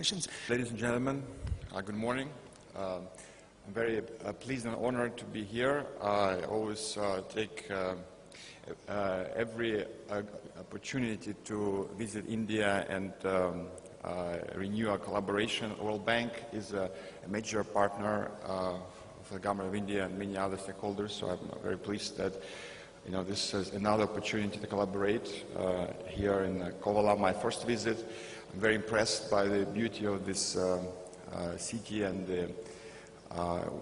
questions. Ladies and gentlemen, good morning. I'm very pleased and honored to be here. I always take every opportunity to visit India and renew our collaboration. World Bank is a major partner of the government of India and many other stakeholders, so I'm very pleased that this is another opportunity to collaborate here in Kovala, my first visit. I'm very impressed by the beauty of this city and the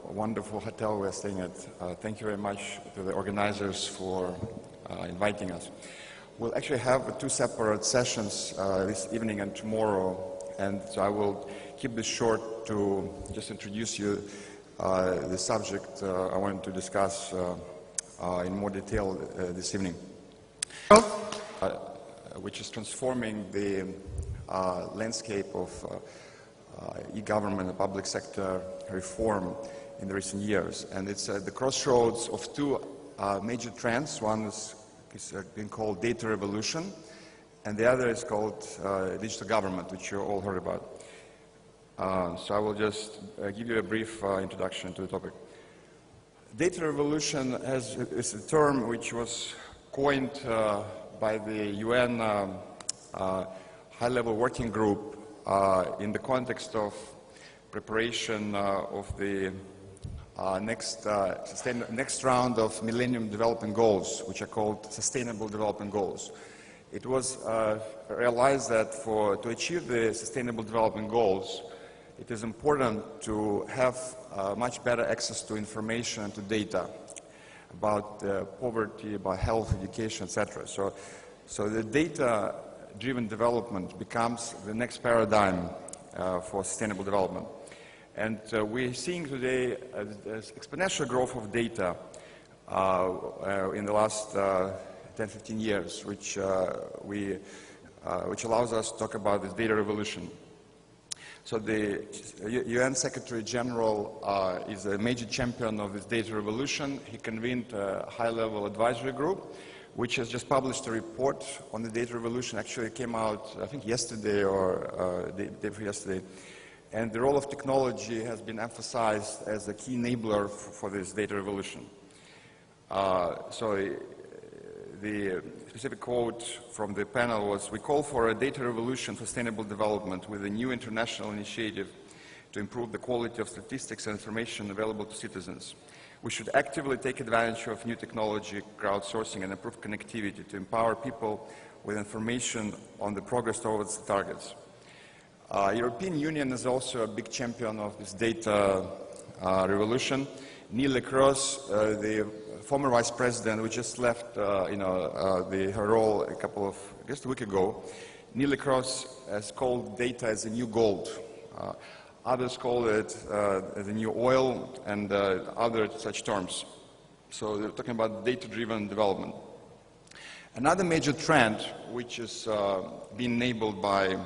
wonderful hotel we're staying at. Thank you very much to the organizers for inviting us. We'll actually have two separate sessions this evening and tomorrow, and so I will keep this short to just introduce you the subject I wanted to discuss in more detail this evening, which is transforming the landscape of e-government and public sector reform in the recent years. And it's at the crossroads of two major trends. One is being called data revolution, and the other is called digital government, which you all heard about. So I will just give you a brief introduction to the topic. Data revolution is a term which was coined by the UN high-level working group in the context of preparation of the next round of Millennium Development Goals, which are called Sustainable Development Goals. It was realized that to achieve the Sustainable Development Goals, it is important to have much better access to information and to data about poverty, about health, education, etc. So the data-driven development becomes the next paradigm for sustainable development. And we're seeing today exponential growth of data in the last 10-15 years, which allows us to talk about this data revolution. So the UN Secretary General is a major champion of this data revolution. He convened a high-level advisory group, which has just published a report on the data revolution. Actually, it came out, I think, yesterday or day before yesterday. And the role of technology has been emphasized as a key enabler for this data revolution. So the specific quote from the panel was, "We call for a data revolution for sustainable development with a new international initiative to improve the quality of statistics and information available to citizens. We should actively take advantage of new technology, crowdsourcing, and improve connectivity to empower people with information on the progress towards the targets." European Union is also a big champion of this data revolution. Neil Lacrosse, the former vice president, who just left her role a week ago, Neil Lacrosse has called data as the new gold. Others call it the new oil and other such terms. So they're talking about data-driven development. Another major trend, which is being enabled by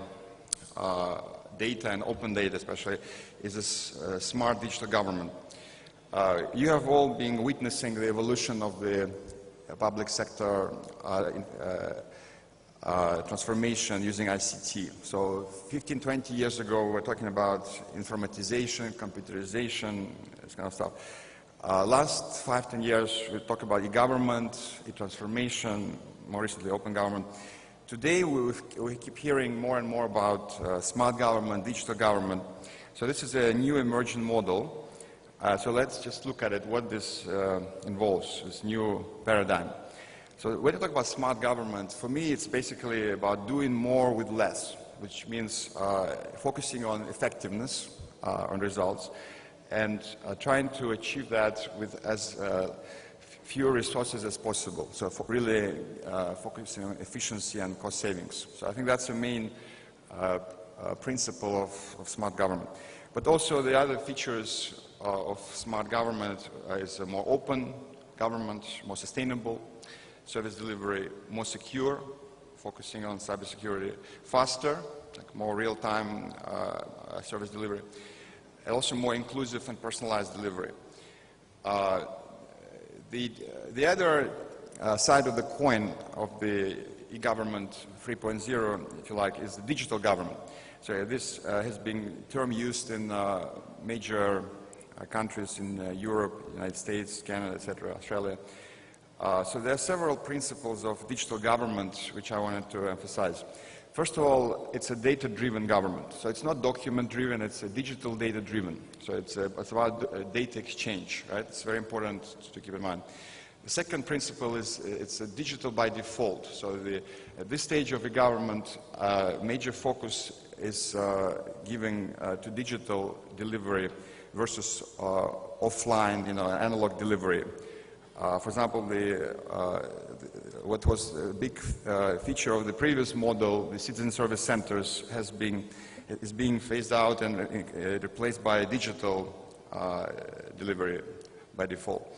data and open data especially, is this smart digital government. You have all been witnessing the evolution of the public sector transformation using ICT. So 15-20 years ago, we were talking about informatization, computerization, this kind of stuff. Last 5-10 years, we talk about e-government, e-transformation, more recently open government. Today, we keep hearing more and more about smart government, digital government. So this is a new emerging model. So let's just look at it, what this involves, this new paradigm. So when you talk about smart government, for me it's basically about doing more with less, which means focusing on effectiveness, on results, and trying to achieve that with as fewer resources as possible. So really focusing on efficiency and cost savings. So I think that's the main principle of smart government. But also the other features of smart government is a more open government, more sustainable service delivery, more secure, focusing on cybersecurity, faster, like more real-time service delivery, and also more inclusive and personalized delivery. The other side of the coin of the e-government 3.0, if you like, is the digital government. So this has been term used in major countries in Europe, United States, Canada, etc., Australia. So there are several principles of digital government which I wanted to emphasize. First of all, it's a data-driven government. So it's not document-driven, it's a digital data-driven. So it's about data exchange, right? It's very important to keep in mind. The second principle is it's a digital by default. So at this stage of the government, major focus is giving to digital delivery versus offline, analog delivery. For example, what was a big feature of the previous model, the citizen service centers, is being phased out and replaced by digital delivery by default.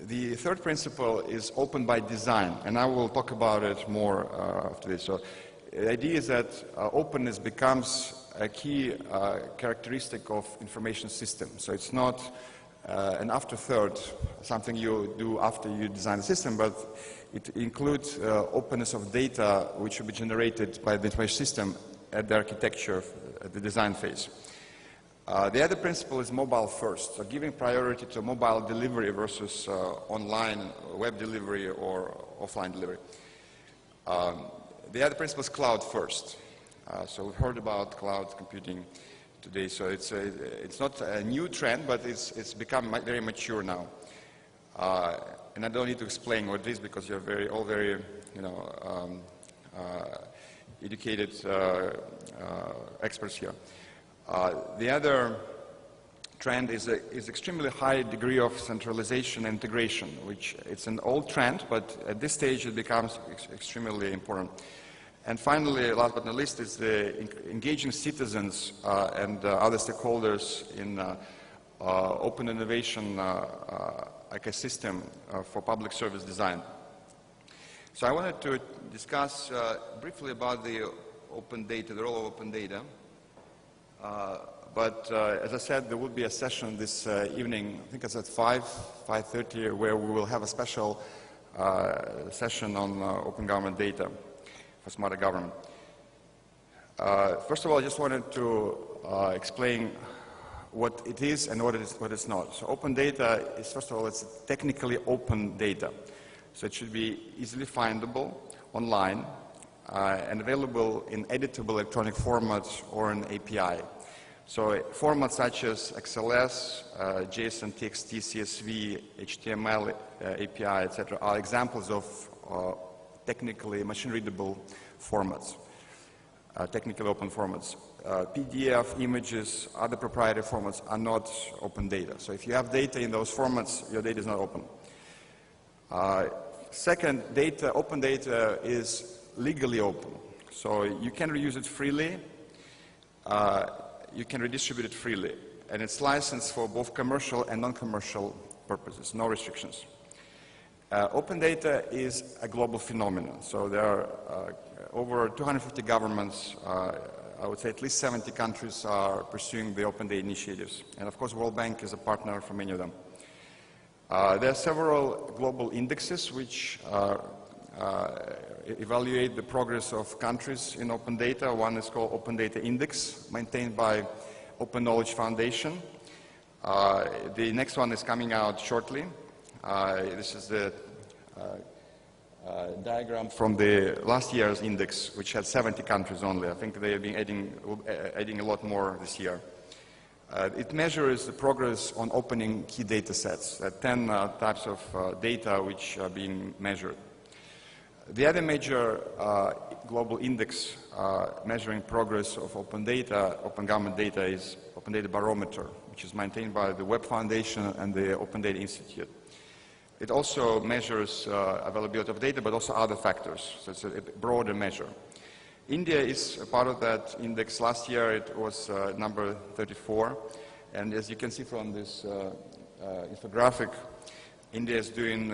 The third principle is open by design, and I will talk about it more after this. So the idea is that openness becomes a key characteristic of information system. So it's not an afterthought, something you do after you design the system, but it includes openness of data which will be generated by the information system at the architecture, at the design phase. The other principle is mobile first, so giving priority to mobile delivery versus online web delivery or offline delivery. The other principle is cloud first. So we've heard about cloud computing today, so it's not a new trend, but it's become very mature now. And I don't need to explain what it is because you're all very educated experts here. The other trend is extremely high degree of centralization and integration, which it's an old trend, but at this stage it becomes extremely important. And finally, last but not least, is engaging citizens and other stakeholders in open innovation ecosystem for public service design. So I wanted to discuss briefly about the open data, the role of open data. But as I said, there will be a session this evening, I think it's at 5:30, where we will have a special session on open government data for smarter government. First of all, I just wanted to explain what it is and what it's not. So open data is, first of all, it's technically open data. So it should be easily findable online and available in editable electronic formats or an API. So formats such as XLS, JSON, TXT, CSV, HTML, API, etc. are examples of technically machine-readable formats, technically open formats. PDF, images, other proprietary formats are not open data. So if you have data in those formats, your data is not open. Second, open data is legally open. So you can reuse it freely, you can redistribute it freely, and it's licensed for both commercial and non-commercial purposes, no restrictions. Open data is a global phenomenon. So there are over 250 governments, I would say at least 70 countries are pursuing the open data initiatives. And of course, World Bank is a partner for many of them. There are several global indexes which evaluate the progress of countries in open data. One is called Open Data Index, maintained by Open Knowledge Foundation. The next one is coming out shortly. This is the diagram from the last year's index, which had 70 countries only. I think they have been adding a lot more this year. It measures the progress on opening key data sets, 10 types of data which are being measured. The other major global index measuring progress of open data, open government data, is Open Data Barometer, which is maintained by the Web Foundation and the Open Data Institute. It also measures availability of data, but also other factors, so it's a broader measure. India is a part of that index. Last year it was number 34, and as you can see from this infographic, India is doing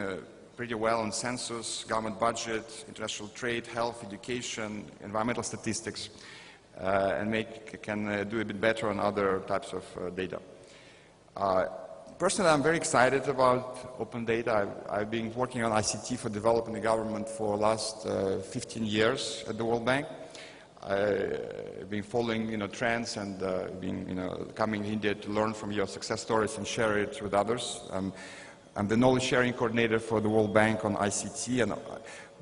pretty well on census, government budget, international trade, health, education, environmental statistics, and can do a bit better on other types of data. Personally, I'm very excited about open data. I've been working on ICT for developing the government for the last 15 years at the World Bank. I've been following, trends and coming to India to learn from your success stories and share it with others. I'm the knowledge sharing coordinator for the World Bank on ICT,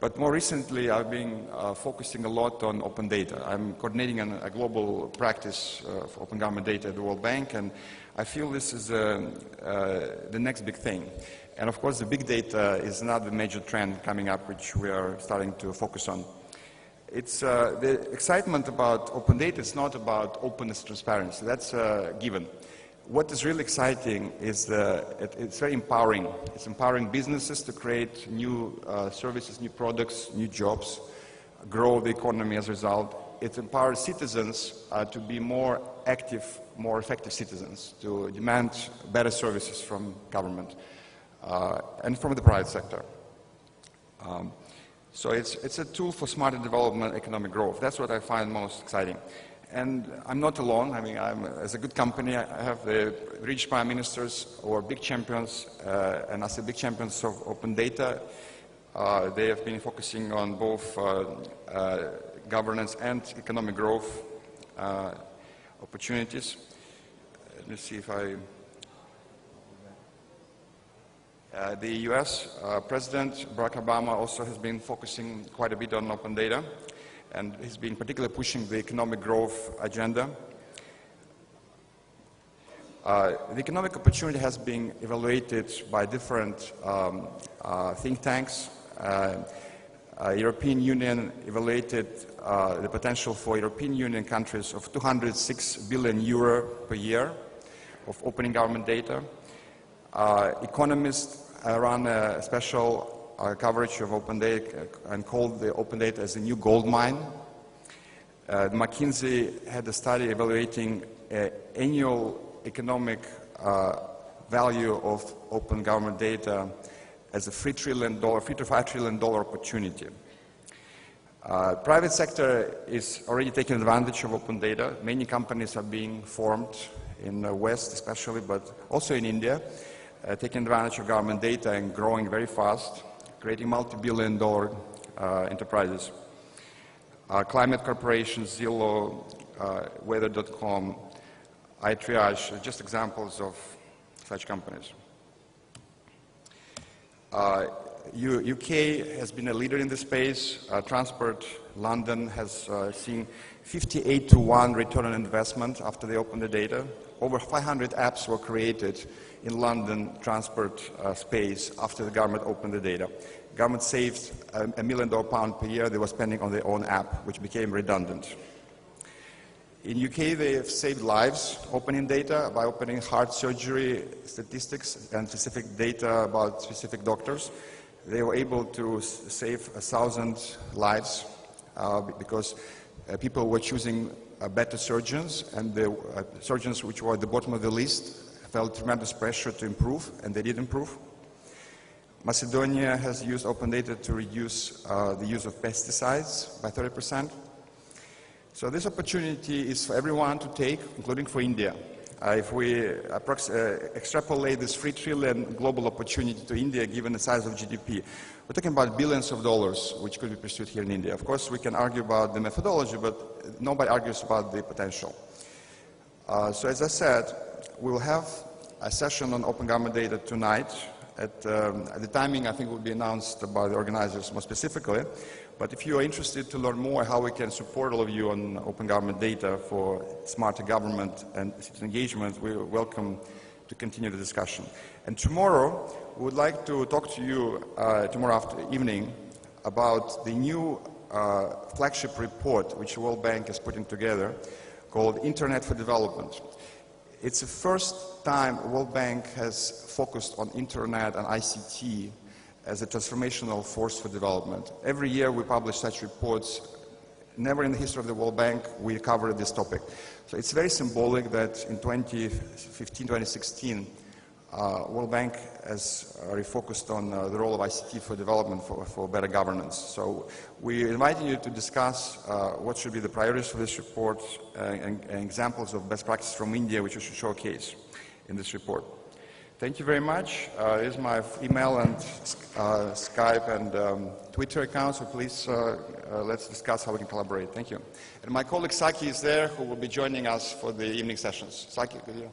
but more recently I've been focusing a lot on open data. I'm coordinating a global practice for open government data at the World Bank, and I feel this is the next big thing. And of course the big data is another major trend coming up which we are starting to focus on. It's the excitement about open data is not about openness and transparency. That's a given. What is really exciting is it's very empowering. It's empowering businesses to create new services, new products, new jobs, grow the economy as a result. It empowers citizens to be more active, more effective citizens, to demand better services from government and from the private sector. So it's a tool for smarter development, economic growth. That's what I find most exciting. And I'm not alone. I mean, as a good company, I have the British Prime Ministers who are big champions, and as a big champions of open data, they have been focusing on both governance and economic growth opportunities. Let me see if I... the US President Barack Obama also has been focusing quite a bit on open data, and he's been particularly pushing the economic growth agenda. The economic opportunity has been evaluated by different think tanks. European Union evaluated the potential for European Union countries of 206 billion euro per year of opening government data. Economists run a special coverage of open data and called the open data as a new gold mine. McKinsey had a study evaluating annual economic value of open government data as a $3 to $5 trillion opportunity. Private sector is already taking advantage of open data. Many companies are being formed in the West especially, but also in India, taking advantage of government data and growing very fast, creating multi-billion-dollar enterprises. Climate corporations, Zillow, Weather.com, iTriage are just examples of such companies. UK has been a leader in this space. Transport London has seen 58-to-1 return on investment after they opened the data. Over 500 apps were created in London transport space after the government opened the data. Government saved £1 million per year they were spending on their own app, which became redundant. In UK, they have saved lives opening data by opening heart surgery statistics and specific data about specific doctors. They were able to save 1,000 lives because people were choosing better surgeons, and the surgeons which were at the bottom of the list felt tremendous pressure to improve, and they did improve. Macedonia has used open data to reduce the use of pesticides by 30%. So this opportunity is for everyone to take, including for India. If we extrapolate this $3 trillion global opportunity to India, given the size of GDP, we're talking about billions of dollars which could be pursued here in India. Of course, we can argue about the methodology, but nobody argues about the potential. So as I said, we'll have a session on open government data tonight. At the timing, I think, will be announced by the organizers more specifically. But if you are interested to learn more how we can support all of you on open government data for smarter government and citizen engagement, we are welcome to continue the discussion. And tomorrow, we would like to talk to you tomorrow evening about the new flagship report which the World Bank is putting together called Internet for Development. It's the first time the World Bank has focused on Internet and ICT as a transformational force for development. Every year we publish such reports. Never in the history of the World Bank we covered this topic. So it's very symbolic that in 2015, 2016, World Bank has refocused on the role of ICT for development for better governance. So we're inviting you to discuss what should be the priorities for this report and examples of best practices from India which we should showcase in this report. Thank you very much. Here's my email and Skype and Twitter account, so please let's discuss how we can collaborate. Thank you. And my colleague Saki is there, who will be joining us for the evening sessions. Saki, good to you.